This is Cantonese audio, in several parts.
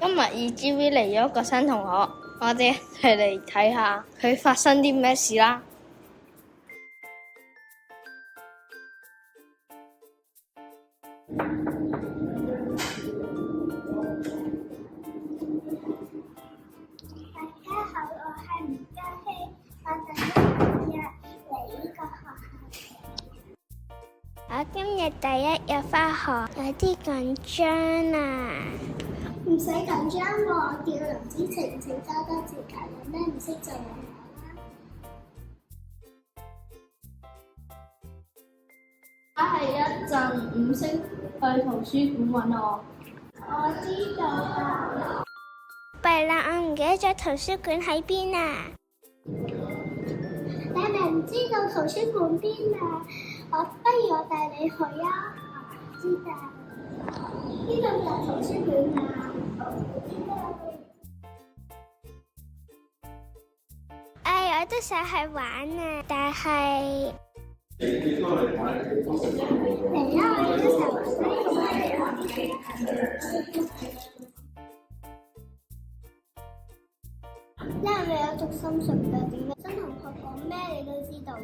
今日 EGV 嚟咗一個新同學，我哋一齊嚟睇下佢發生啲咩事啦。大家好，我係吳嘉希，我第一日嚟呢個學校。我今日第一日返學，有啲緊張啊！唔使緊張喎，叫林子晴請多多指教，有咩唔識就問我啦。而家係一陣5星去圖書館揾我。我知道啦。弊啦，我唔記得咗圖書館喺邊啊！你明唔知道圖書館邊啊？不如我帶你去啊！知道。呢度有圖書館啊！我都想去玩啊，但係嚟啦！我哋一齊玩呢你係咪有讀心術㗎？點解新同學講咩你都知道嘅？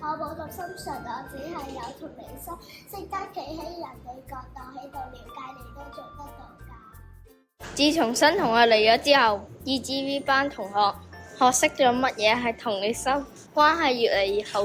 我冇讀心術，我只係有同理心，識得企喺人哋角度喺度了解你都做得到㗎。自從新同學嚟咗之後 ，EGV 班同學學識咗乜嘢係同理心，關係越嚟越好。